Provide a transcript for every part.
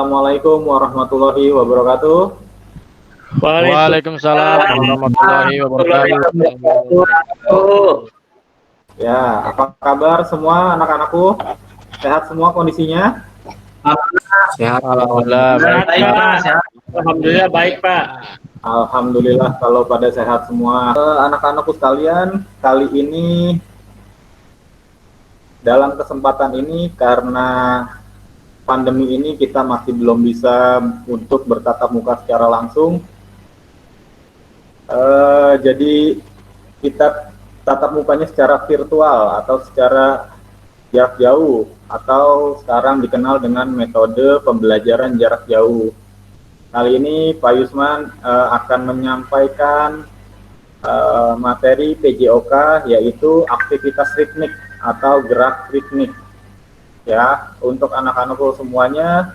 Assalamualaikum warahmatullahi wabarakatuh. Waalaikumsalam warahmatullahi wabarakatuh. Ya, apa kabar semua anak-anakku? Sehat semua kondisinya? Sehat. Alhamdulillah baik Pak. Alhamdulillah baik Pak. Alhamdulillah kalau pada sehat semua. Anak-anakku sekalian, kali ini dalam kesempatan ini karena pandemi ini kita masih belum bisa untuk bertatap muka secara langsung. Jadi kita tatap mukanya secara virtual atau secara jarak jauh atau sekarang dikenal dengan metode pembelajaran jarak jauh. Kali ini Pak Yusman akan menyampaikan materi PJOK yaitu aktivitas ritmik atau gerak ritmik. Ya, untuk anak-anakku semuanya,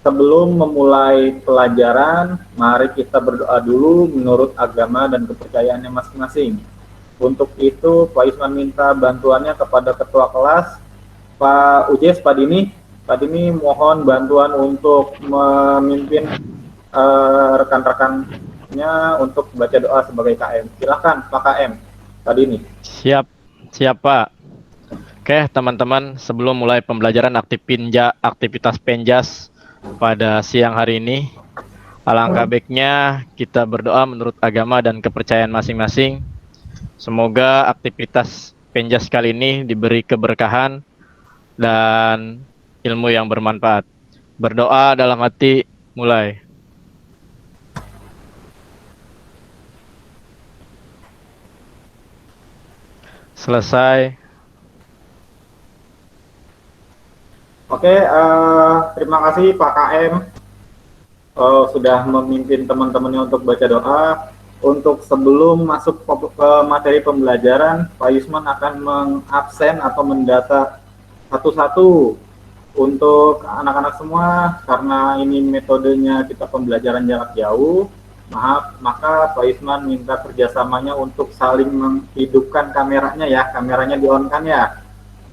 sebelum memulai pelajaran, mari kita berdoa dulu menurut agama dan kepercayaannya masing-masing. Untuk itu, Pak Yusman minta bantuannya kepada Ketua Kelas, Pak Ujes, Pak Dini. Pak Dini mohon bantuan untuk memimpin rekan-rekannya untuk baca doa sebagai KM. Silakan Pak KM, Pak Dini. Siap Pak. Oke teman-teman, sebelum mulai pembelajaran aktivitas penjas pada siang hari ini, alangkah baiknya kita berdoa menurut agama dan kepercayaan masing-masing. Semoga aktivitas penjas kali ini diberi keberkahan dan ilmu yang bermanfaat. Berdoa dalam hati, mulai. Selesai. Oke, terima kasih Pak KM sudah memimpin teman-temannya untuk baca doa. Untuk sebelum masuk ke materi pembelajaran, Pak Yusman akan mengabsen atau mendata satu-satu untuk anak-anak semua karena ini metodenya kita pembelajaran jarak jauh. Maka Pak Yusman minta kerjasamanya untuk saling menghidupkan kameranya ya, kameranya di-on-kan ya.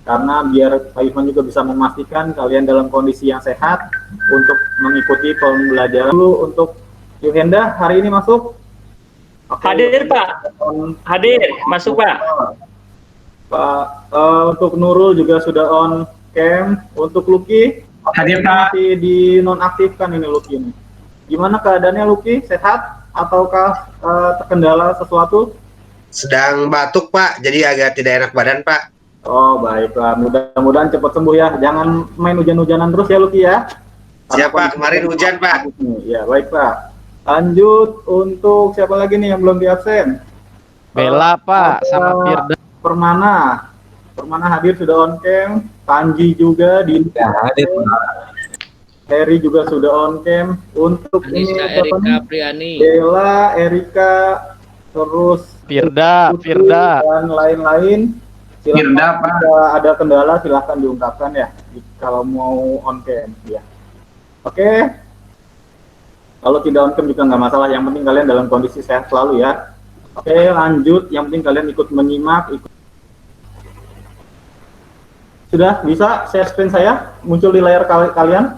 Karena biar Pak Yusman juga bisa memastikan kalian dalam kondisi yang sehat untuk mengikuti pembelajaran. Dulu untuk Yuhenda hari ini masuk? Oke. Hadir Pak. Hadir, masuk Pak. Untuk Nurul juga sudah on cam. Untuk Lucky hadir Pak. Masih dinonaktifkan ini Lucky ini. Gimana keadaannya Lucky? Sehat ataukah terkendala sesuatu? Sedang batuk Pak, jadi agak tidak enak badan Pak. Oh baiklah, mudah-mudahan cepat sembuh ya. Jangan main hujan-hujanan terus ya Lucky ya. Siap Pak, kemarin hujan Pak. Ya baik Pak. Lanjut untuk siapa lagi nih yang belum di absen? Bella Pak, sama Firda. Permana hadir sudah on cam. Panji juga di hadir. Heri juga sudah on cam. Untuk ini Erika Priani. Bella, Erika, terus Firda dan lain-lain. Silakan ada kendala silahkan diungkapkan ya kalau mau on cam ya. Oke. Kalau tidak on cam juga nggak masalah, yang penting kalian dalam kondisi sehat selalu ya. Oke, lanjut, yang penting kalian ikut menyimak. Sudah bisa share screen saya muncul di layar kalian?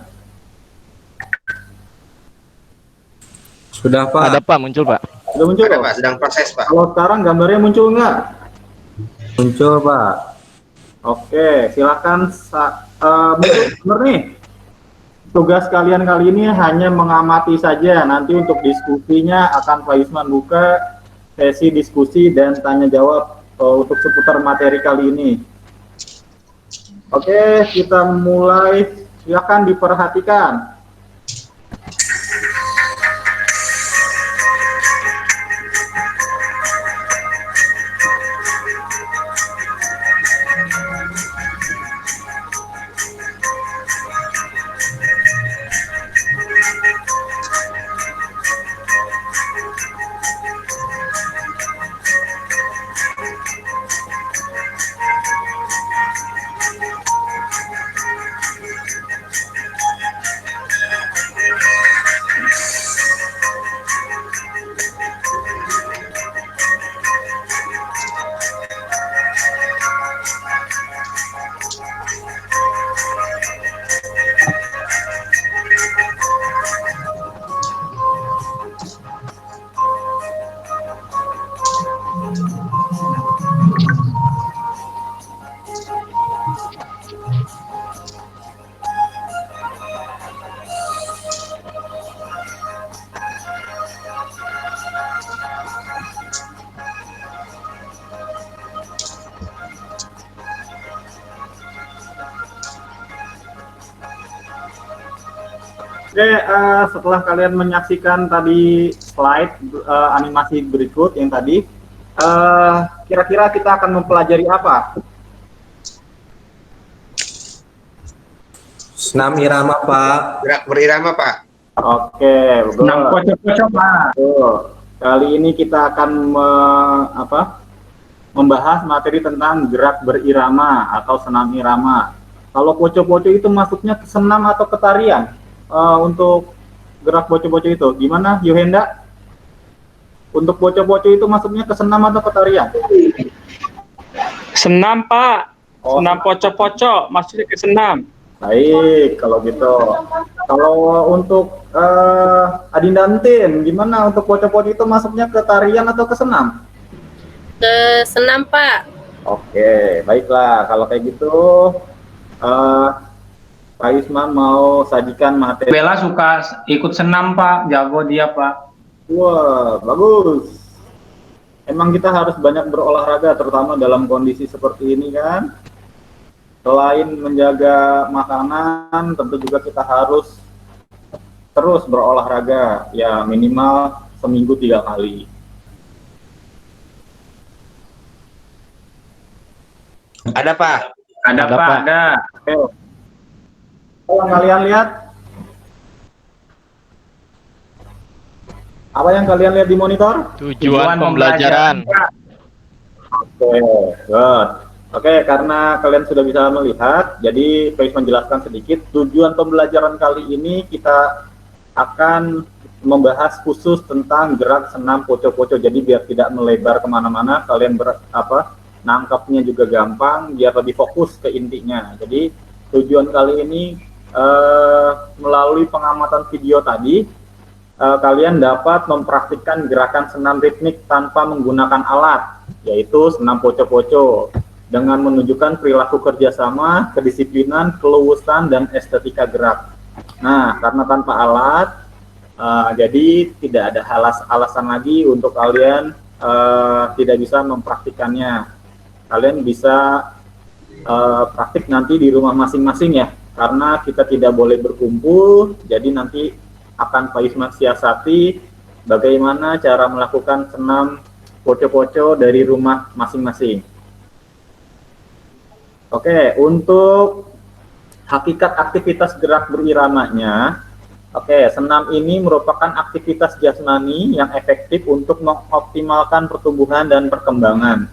Sudah Pak. Ada Pak, muncul Pak. Sudah muncul Ada Pak, sedang proses Pak. Kalau sekarang gambarnya muncul nggak? Muncul Pak. Oke, silakan. Bener nih. Tugas kalian kali ini hanya mengamati saja. Nanti untuk diskusinya akan Pak Yusman buka sesi diskusi dan tanya jawab untuk seputar materi kali ini. Oke, kita mulai. Silakan diperhatikan. Oke, setelah kalian menyaksikan tadi slide animasi berikut yang tadi, kira-kira kita akan mempelajari apa? Senam irama, Pak. Gerak berirama, Pak. Oke, betul. Senam pocok-pocok, Pak. Betul. Kali ini kita akan membahas materi tentang gerak berirama atau senam irama. Kalau poco-poco itu masuknya ke senam atau ke tarian? Untuk gerak poco-poco itu, gimana, Yohenda? Untuk poco-poco itu masuknya ke senam atau ke tarian? Senam, Pak. Oh. Senam pocok-pocok, maksudnya ke senam. Baik, kalau gitu. Kalau untuk Adinda Entin, gimana untuk poco-poco itu masuknya ke tarian atau ke senam? Ke senam, Pak. Oke, baiklah. Kalau kayak gitu, Pak Isman mau sajikan materi. Bella suka ikut senam, Pak. Jago dia, Pak. Wah, bagus. Emang kita harus banyak berolahraga, terutama dalam kondisi seperti ini kan. Selain menjaga makanan, tentu juga kita harus terus berolahraga, ya minimal seminggu 3 kali. Ada, Pak. Ada, Ada, Pak. Pak. Ada. Oke. Kalau kalian lihat, apa yang kalian lihat di monitor? Tujuan pembelajaran. Pak. Oke, good. Oke, karena kalian sudah bisa melihat, jadi saya menjelaskan sedikit. Tujuan pembelajaran kali ini kita akan membahas khusus tentang gerak senam poco-poco. Jadi biar tidak melebar kemana-mana, kalian nangkapnya juga gampang, biar lebih fokus ke intinya. Jadi tujuan kali ini melalui pengamatan video tadi, kalian dapat mempraktikkan gerakan senam ritmik tanpa menggunakan alat, yaitu senam poco-poco, dengan menunjukkan perilaku kerjasama, kedisiplinan, keluasan, dan estetika gerak. Nah, karena tanpa alat, jadi tidak ada alasan lagi untuk kalian tidak bisa mempraktikannya. Kalian bisa praktik nanti di rumah masing-masing ya, karena kita tidak boleh berkumpul, jadi nanti akan Pak Isman siasati bagaimana cara melakukan senam poco-poco dari rumah masing-masing. Oke, untuk hakikat aktivitas gerak beriramanya, senam ini merupakan aktivitas jasmani yang efektif untuk mengoptimalkan pertumbuhan dan perkembangan.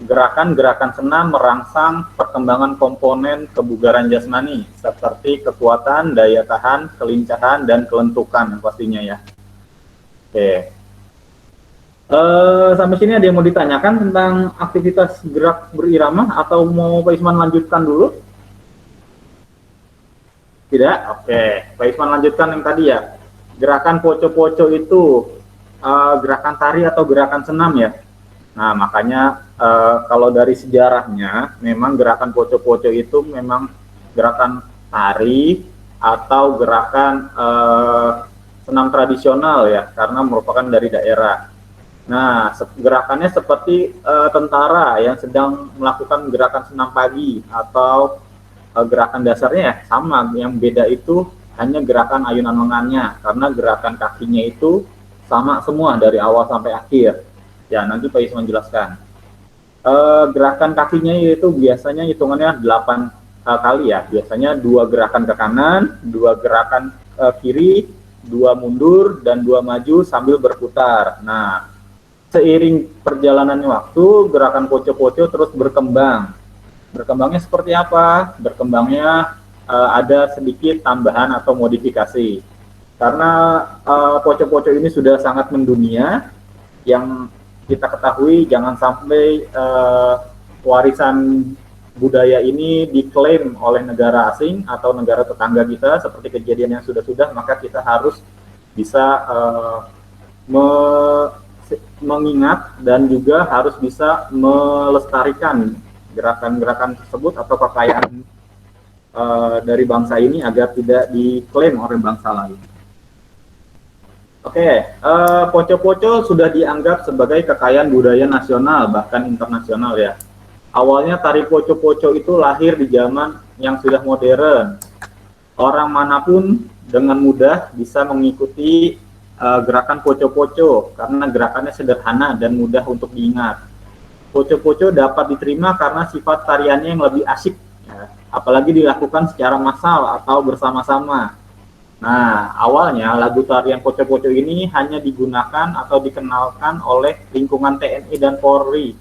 Gerakan-gerakan senam merangsang perkembangan komponen kebugaran jasmani, seperti kekuatan, daya tahan, kelincahan, dan kelentukan pastinya ya. Oke. Sampai sini ada yang mau ditanyakan tentang aktivitas gerak berirama atau mau Pak Isman lanjutkan dulu? Tidak? Oke, Pak Isman lanjutkan yang tadi ya. Gerakan poco-poco itu gerakan tari atau gerakan senam ya. Nah, makanya kalau dari sejarahnya memang gerakan poco-poco itu memang gerakan tari atau gerakan senam tradisional ya, karena merupakan dari daerah. Nah, gerakannya seperti tentara yang sedang melakukan gerakan senam pagi atau gerakan dasarnya ya sama, yang beda itu hanya gerakan ayunan lengannya, karena gerakan kakinya itu sama semua dari awal sampai akhir. Ya, nanti Pak Isman jelaskan. Gerakan kakinya itu biasanya hitungannya 8 kali ya, biasanya 2 gerakan ke kanan, 2 gerakan kiri, 2 mundur, dan 2 maju sambil berputar. Nah, seiring perjalanan waktu, gerakan poco-poco terus berkembang. Berkembangnya seperti apa? Berkembangnya ada sedikit tambahan atau modifikasi. Karena poco-poco ini sudah sangat mendunia, yang kita ketahui jangan sampai warisan budaya ini diklaim oleh negara asing atau negara tetangga kita, seperti kejadian yang sudah-sudah, maka kita harus bisa mengingat dan juga harus bisa melestarikan gerakan-gerakan tersebut atau kekayaan dari bangsa ini agar tidak diklaim oleh bangsa lain. Poco-poco sudah dianggap sebagai kekayaan budaya nasional bahkan internasional ya. Awalnya tari poco-poco itu lahir di zaman yang sudah modern. orang manapun dengan mudah bisa mengikuti gerakan poco-poco karena gerakannya sederhana dan mudah untuk diingat. Poco-poco dapat diterima karena sifat tariannya yang lebih asyik, ya, apalagi dilakukan secara massal atau bersama-sama. Nah, awalnya lagu tarian poco-poco ini hanya digunakan atau dikenalkan oleh lingkungan TNI dan Polri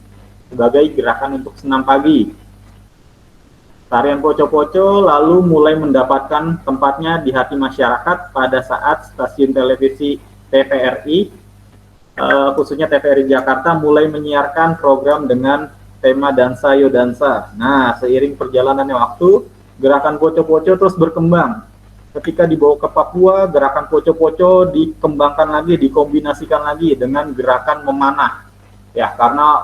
sebagai gerakan untuk senam pagi. Tarian poco-poco lalu mulai mendapatkan tempatnya di hati masyarakat pada saat stasiun televisi TVRI, khususnya TVRI Jakarta, mulai menyiarkan program dengan tema Dansa Yo Dansa. Nah, seiring perjalanannya waktu, gerakan poco-poco terus berkembang. Ketika dibawa ke Papua, gerakan poco-poco dikembangkan lagi, dikombinasikan lagi dengan gerakan memanah. Ya, karena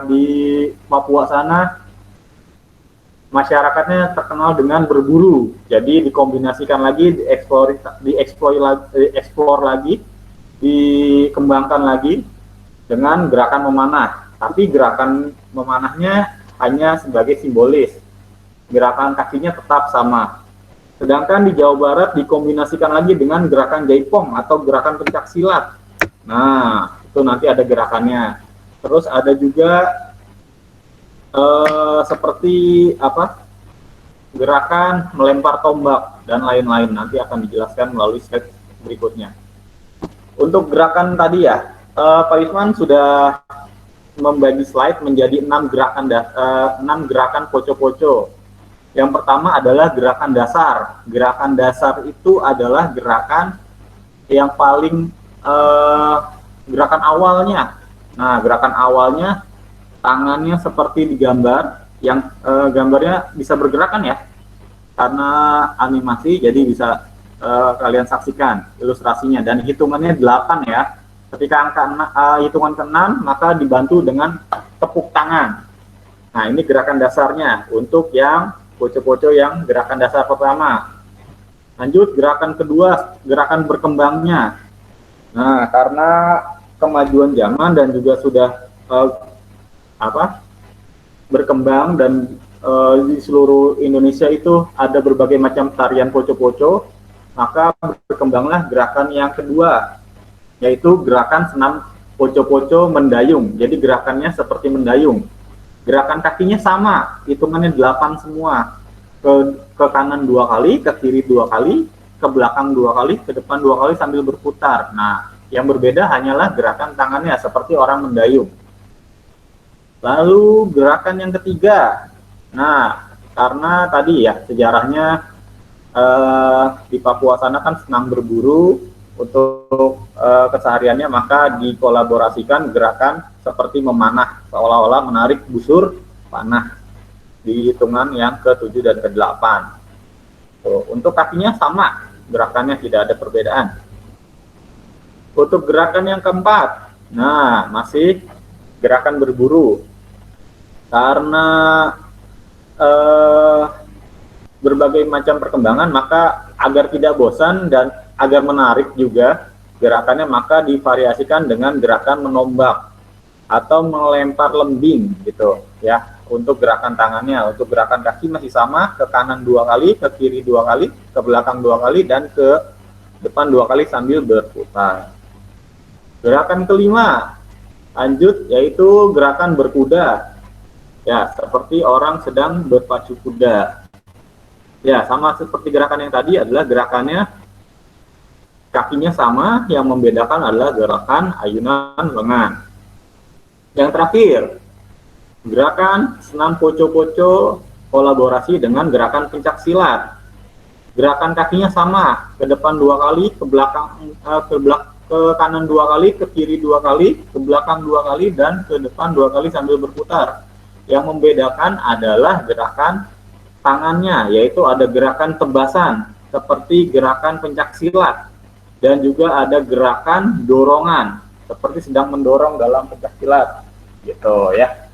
di Papua sana masyarakatnya terkenal dengan berburu, jadi dikombinasikan lagi, dieksplor lagi, dikembangkan lagi dengan gerakan memanah. Tapi gerakan memanahnya hanya sebagai simbolis, gerakan kakinya tetap sama. Sedangkan di Jawa Barat dikombinasikan lagi dengan gerakan jaipong atau gerakan pencak silat. Nah, itu nanti ada gerakannya. Terus ada juga seperti apa? Gerakan melempar tombak dan lain-lain, nanti akan dijelaskan melalui slide berikutnya. Untuk gerakan tadi ya, Pak Isman sudah membagi slide menjadi 6 gerakan poco-poco. Yang pertama adalah gerakan dasar. Gerakan dasar itu adalah gerakan yang paling gerakan awalnya. Nah, gerakan awalnya tangannya seperti digambar, yang gambarnya bisa bergerakan ya, karena animasi, jadi bisa kalian saksikan ilustrasinya, dan hitungannya 8 ya. Ketika hitungan ke-6, maka dibantu dengan tepuk tangan. Nah, ini gerakan dasarnya untuk yang poco-poco yang gerakan dasar pertama. Lanjut gerakan kedua, gerakan berkembangnya. Nah, karena kemajuan zaman dan juga sudah berkembang, dan di seluruh Indonesia itu ada berbagai macam tarian poco-poco, maka berkembanglah gerakan yang kedua, yaitu gerakan senam poco-poco mendayung. Jadi gerakannya seperti mendayung. Gerakan kakinya sama, hitungannya 8 semua. Ke kanan 2 kali, ke kiri 2 kali, ke belakang 2 kali, ke depan 2 kali sambil berputar. Nah, yang berbeda hanyalah gerakan tangannya seperti orang mendayung. Lalu gerakan yang ketiga. Nah, karena tadi ya sejarahnya di Papua sana kan senang berburu untuk kesehariannya, maka dikolaborasikan gerakan seperti memanah, seolah-olah menarik busur panah di hitungan yang ke-7 dan ke-8. Untuk kakinya sama, gerakannya tidak ada perbedaan. Untuk gerakan yang keempat, nah masih gerakan berburu. Karena berbagai macam perkembangan, maka agar tidak bosan dan agar menarik juga gerakannya, maka divariasikan dengan gerakan menombak atau melempar lembing gitu ya. Untuk gerakan tangannya, untuk gerakan kaki masih sama, ke kanan 2 kali, ke kiri 2 kali, ke belakang 2 kali, dan ke depan 2 kali sambil berputar. Gerakan kelima lanjut, yaitu gerakan berkuda. Ya, seperti orang sedang berpacu kuda. Ya, sama seperti gerakan yang tadi, adalah gerakannya kakinya sama, yang membedakan adalah gerakan ayunan lengan. Yang terakhir, gerakan senam poco-poco kolaborasi dengan gerakan pencak silat. Gerakan kakinya sama, ke depan 2 kali, ke belakang ke kanan 2 kali, ke kiri 2 kali, ke belakang 2 kali, dan ke depan 2 kali sambil berputar. Yang membedakan adalah gerakan tangannya, yaitu ada gerakan tebasan seperti gerakan pencak silat, dan juga ada gerakan dorongan seperti sedang mendorong dalam pencak silat gitu ya.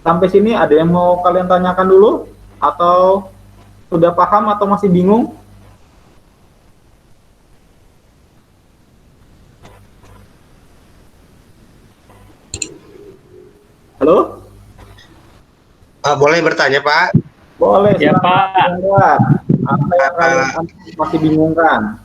Sampai sini ada yang mau kalian tanyakan dulu, atau sudah paham atau masih bingung? Halo? Boleh bertanya Pak? Boleh, Ya, silakan. Pak. Buat. Apa yang kalian masih bingungkan?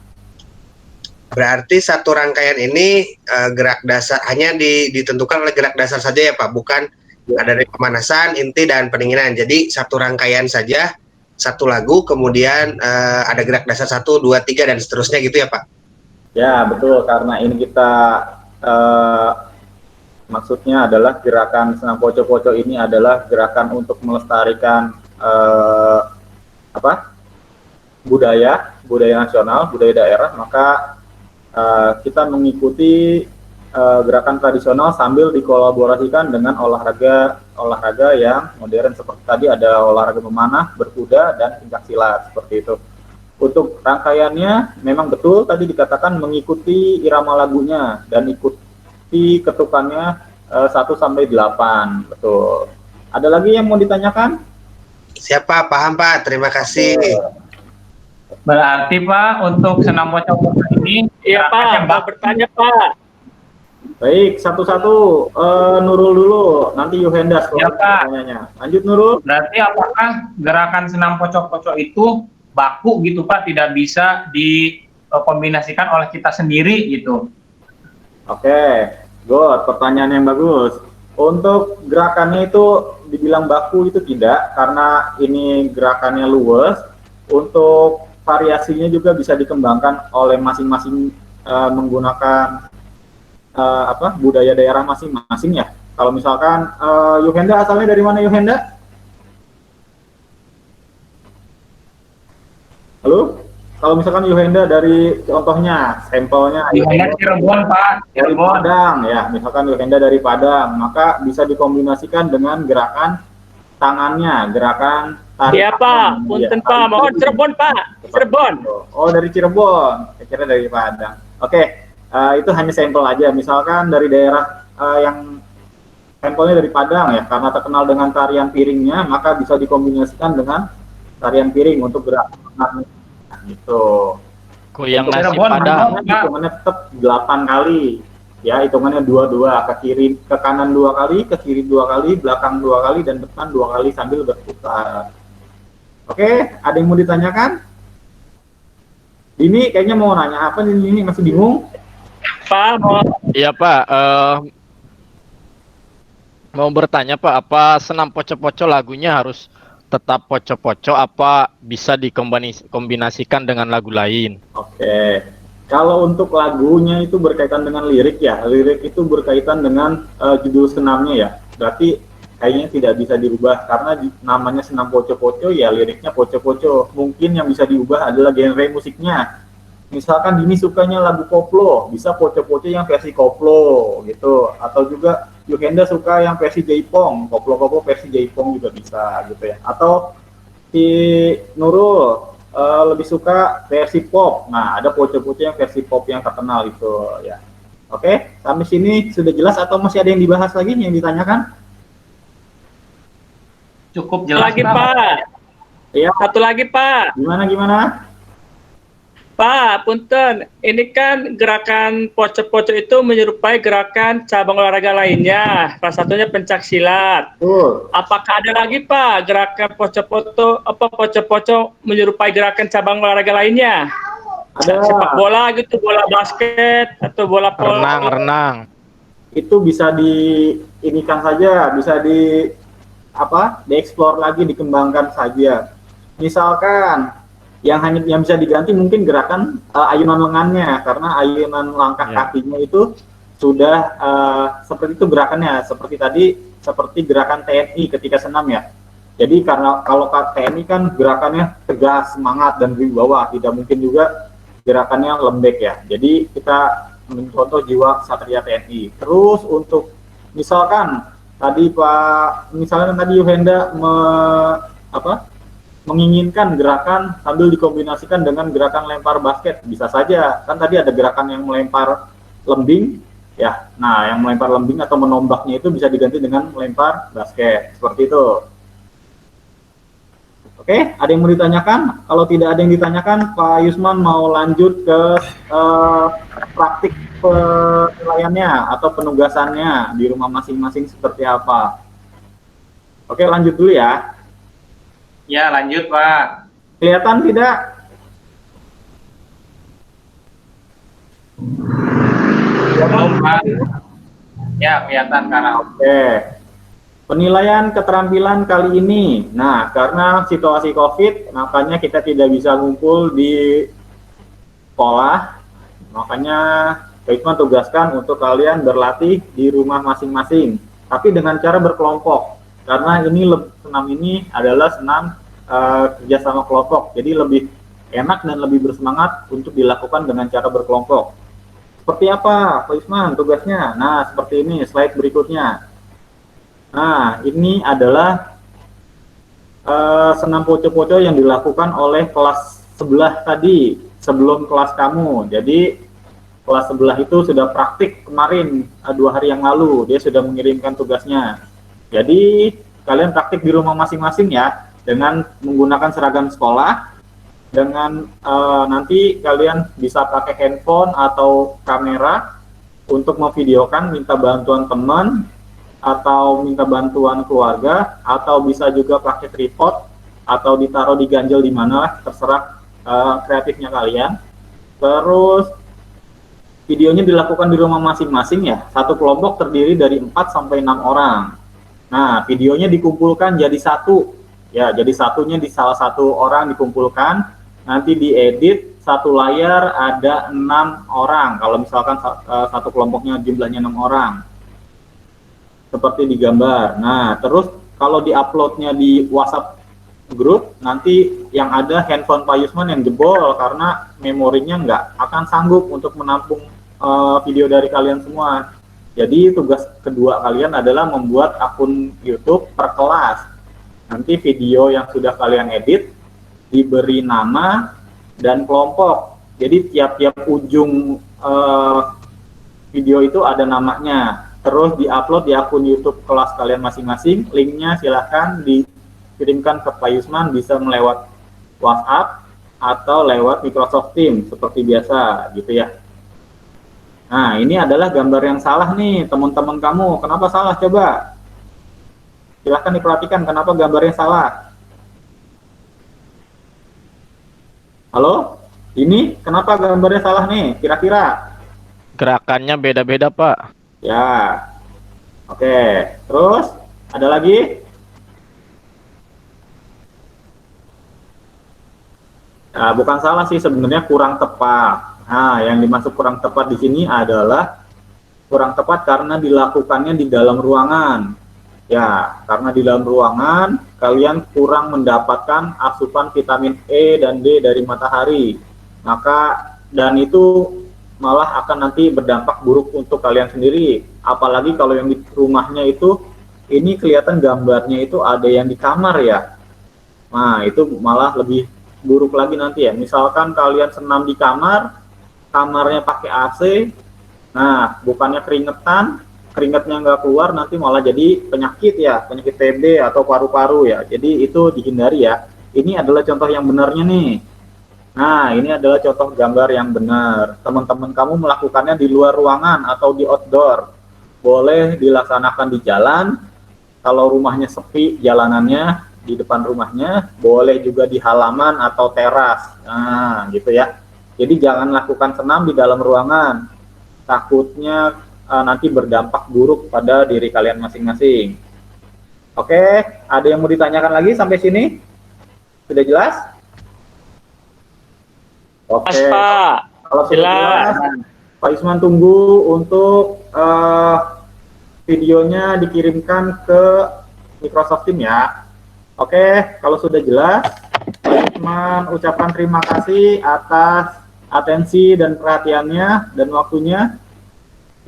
Berarti satu rangkaian ini gerak dasar hanya ditentukan oleh gerak dasar saja ya Pak, bukan ada dari pemanasan, inti dan pendinginan. Jadi satu rangkaian saja, satu lagu, kemudian ada gerak dasar 1, 2, 3 dan seterusnya gitu ya Pak. Ya, betul. Karena ini kita maksudnya adalah gerakan senam poco-poco ini adalah gerakan untuk melestarikan budaya nasional, budaya daerah. Maka kita mengikuti gerakan tradisional sambil dikolaborasikan dengan olahraga yang modern seperti tadi ada olahraga memanah, berkuda, dan pencaksilat seperti itu. Untuk rangkaiannya memang betul tadi dikatakan mengikuti irama lagunya dan ikuti ketukannya 1 sampai 8, betul. Ada lagi yang mau ditanyakan? Siapa? Paham Pak, terima kasih. Berarti Pak untuk senam poco-poco ini Iya, Pak. Mau bertanya, Pak. Baik, satu-satu. Nurul dulu, nanti Yuhendas Ya, Pak. pertanyaannya. Lanjut Nurul. berarti apakah gerakan senam poco-poco itu baku gitu Pak, tidak bisa dikombinasikan oleh kita sendiri gitu? Oke, good. Pertanyaan yang bagus. Untuk gerakannya itu dibilang baku itu tidak, karena ini gerakannya luwes. Untuk variasinya juga bisa dikembangkan oleh masing-masing menggunakan budaya daerah masing-masing ya. Kalau misalkan Yuhenda asalnya dari mana Yuhenda? Halo? Kalau misalkan Yuhenda dari contohnya, sampelnya Yuhenda Cirebon Pak, dari Cirebon. Padang ya, misalkan Yuhenda dari Padang, maka bisa dikombinasikan dengan gerakan tangannya, gerakan tarik Iya, Pak. tangan. Punten, Ya, Pak. tarik Mohon tangan. Cirebon, Pak. Cirebon. Oh, dari Cirebon. Saya kira dari Padang. Oke, itu hanya sampel aja. Misalkan dari daerah yang sampelnya dari Padang ya, karena terkenal dengan tarian piringnya, maka bisa dikombinasikan dengan tarian piring untuk gerakan tangan. Gitu. Goyang Untuk nasi Cirebon, Padang. Pak. Hitungannya tetap 8 kali. Ya, hitungannya 2-2, ke kiri, ke kanan 2 kali, ke kiri 2 kali, belakang 2 kali, dan depan 2 kali sambil berputar. Oke, ada yang mau ditanyakan? Dini kayaknya mau nanya apa nih, ini masih bingung? Pak, mau Iya Pak, mau bertanya Pak, apa senam poco-poco lagunya harus tetap poco-poco, apa bisa dikombinasikan dengan lagu lain? Oke, kalau untuk lagunya itu berkaitan dengan lirik ya, lirik itu berkaitan dengan judul senamnya ya, berarti kayaknya tidak bisa dirubah karena namanya senam poco-poco ya, liriknya poco-poco. Mungkin yang bisa diubah adalah genre musiknya. Misalkan Dini sukanya lagu koplo, bisa poco-poco yang versi koplo gitu, atau juga Yuhenda suka yang versi Jaipong, koplo-koplo versi Jaipong juga bisa gitu ya. Atau si Nurul lebih suka versi pop. Nah, ada poco-poco yang versi pop yang terkenal itu ya. Oke, sampai sini sudah jelas atau masih ada yang dibahas lagi yang ditanyakan? Cukup satu jelas lagi, Pak. Pak. Iya, Satu lagi, Pak. gimana? Pak, punten. Ini kan gerakan poco-poco itu menyerupai gerakan cabang olahraga lainnya. Salah satunya pencak silat. Tuh, Apakah ada lagi, Pak, gerakan poco-poco menyerupai gerakan cabang olahraga lainnya? ada. Sepak bola gitu, bola basket atau bola polo. Renang. Itu bisa diinikan saja, bisa dieksplor lagi, dikembangkan saja. Misalkan yang bisa diganti mungkin gerakan ayunan lengannya, karena ayunan langkah Ya. kakinya itu sudah seperti itu gerakannya, seperti gerakan TNI ketika senam ya. Jadi karena kalau TNI kan gerakannya tegas, semangat, dan berwibawa, tidak mungkin juga gerakannya lembek ya. Jadi kita mencontoh jiwa Satria TNI. Terus untuk misalkan misalnya tadi Yuhenda menginginkan gerakan sambil dikombinasikan dengan gerakan lempar basket, bisa saja. Kan tadi ada gerakan yang melempar lembing ya. Nah, yang melempar lembing atau menombaknya itu bisa diganti dengan melempar basket, seperti itu. Oke, ada yang mau ditanyakan? Kalau tidak ada yang ditanyakan, Pak Yusman mau lanjut ke praktik penilaiannya atau penugasannya di rumah masing-masing seperti apa. Oke, lanjut dulu ya. Ya, lanjut Pak. Kelihatan tidak? Belum Pak. Ya, kelihatan sekarang. Oke. Penilaian keterampilan kali ini. Nah, karena situasi COVID, makanya kita tidak bisa ngumpul di sekolah. Makanya Pak Isman tugaskan untuk kalian berlatih di rumah masing-masing. Tapi dengan cara berkelompok. Karena ini senam ini adalah senam kerjasama kelompok. Jadi lebih enak dan lebih bersemangat untuk dilakukan dengan cara berkelompok. Seperti apa, Pak Isman, tugasnya? Nah, seperti ini, slide berikutnya. Nah, ini adalah senam poco-poco yang dilakukan oleh kelas sebelah tadi, sebelum kelas kamu. Jadi, kelas sebelah itu sudah praktik kemarin, 2 hari yang lalu, dia sudah mengirimkan tugasnya. Jadi, kalian praktik di rumah masing-masing ya, dengan menggunakan seragam sekolah, dengan nanti kalian bisa pakai handphone atau kamera untuk memvideokan, minta bantuan teman, atau minta bantuan keluarga, atau bisa juga pakai tripod atau ditaruh di ganjel di mana, terserah kreatifnya kalian. Terus videonya dilakukan di rumah masing-masing ya. Satu kelompok terdiri dari 4 sampai 6 orang. Nah, videonya dikumpulkan jadi satu. Ya, jadi satunya di salah satu orang dikumpulkan, nanti diedit, satu layar ada 6 orang. Kalau misalkan satu kelompoknya jumlahnya 6 orang. Seperti di gambar. Nah, terus kalau diuploadnya di WhatsApp grup, nanti yang ada handphone Pak Yusman yang jebol karena memorinya nggak akan sanggup untuk menampung video dari kalian semua. Jadi tugas kedua kalian adalah membuat akun YouTube per kelas. Nanti video yang sudah kalian edit diberi nama dan kelompok. Jadi tiap-tiap ujung video itu ada namanya. Terus diupload di akun YouTube kelas kalian masing-masing. Linknya silahkan dikirimkan ke Pak Yusman, bisa melewat WhatsApp atau lewat Microsoft Teams seperti biasa gitu ya. Nah, ini adalah gambar yang salah nih teman-teman kamu. Kenapa salah coba? Silahkan diperhatikan kenapa gambarnya salah. Halo? Ini kenapa gambarnya salah nih kira-kira? Gerakannya beda-beda, Pak. Ya, oke. Terus ada lagi? Nah, bukan salah sih, sebenarnya kurang tepat. Nah, yang dimaksud kurang tepat di sini adalah kurang tepat karena dilakukannya di dalam ruangan. Ya, karena di dalam ruangan kalian kurang mendapatkan asupan vitamin E dan D dari matahari. Maka dan itu malah akan nanti berdampak buruk untuk kalian sendiri. Apalagi kalau yang di rumahnya itu, ini kelihatan gambarnya itu ada yang di kamar ya. Nah, itu malah lebih buruk lagi nanti ya. Misalkan kalian senam di kamar, kamarnya pakai AC, nah bukannya keringetan, keringetnya nggak keluar, nanti malah jadi penyakit ya, penyakit TB atau paru-paru ya. Jadi itu dihindari ya. Ini adalah contoh yang benarnya nih. Nah, ini adalah contoh gambar yang benar. Teman-teman kamu melakukannya di luar ruangan atau di outdoor. Boleh dilaksanakan di jalan. Kalau rumahnya sepi jalanannya, di depan rumahnya. Boleh juga di halaman atau teras. Nah, gitu ya. Jadi jangan lakukan senam di dalam ruangan. Takutnya nanti berdampak buruk pada diri kalian masing-masing. Oke, ada yang mau ditanyakan lagi sampai sini? Sudah jelas? Oke, Mas Pak, kalau sudah jelas. jelas, Pak Isman tunggu untuk videonya dikirimkan ke Microsoft Teams ya. Oke, kalau sudah jelas, Pak Isman ucapkan terima kasih atas atensi dan perhatiannya dan waktunya.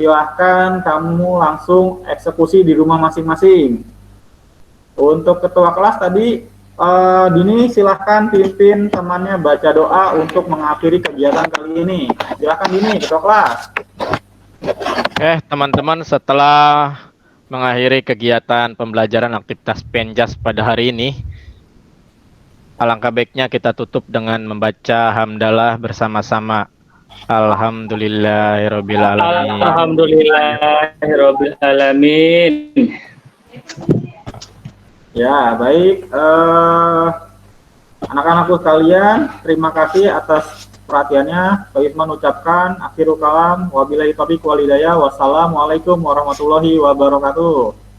Silahkan kamu langsung eksekusi di rumah masing-masing. Untuk ketua kelas tadi, Dini silahkan pimpin temannya baca doa untuk mengakhiri kegiatan kali ini. Silahkan Dini, ketua kelas. Teman-teman, setelah mengakhiri kegiatan pembelajaran aktivitas Penjas pada hari ini, alangkah baiknya kita tutup dengan membaca hamdalah bersama-sama. Alhamdulillahirabbil alamin. Alhamdulillahirabbil alamin. Ya, baik. Anak-anakku sekalian, terima kasih atas perhatiannya. Pak Isman ucapkan akhirul kalam, wabillahi taufiq wal hidayah. Wassalamualaikum warahmatullahi wabarakatuh.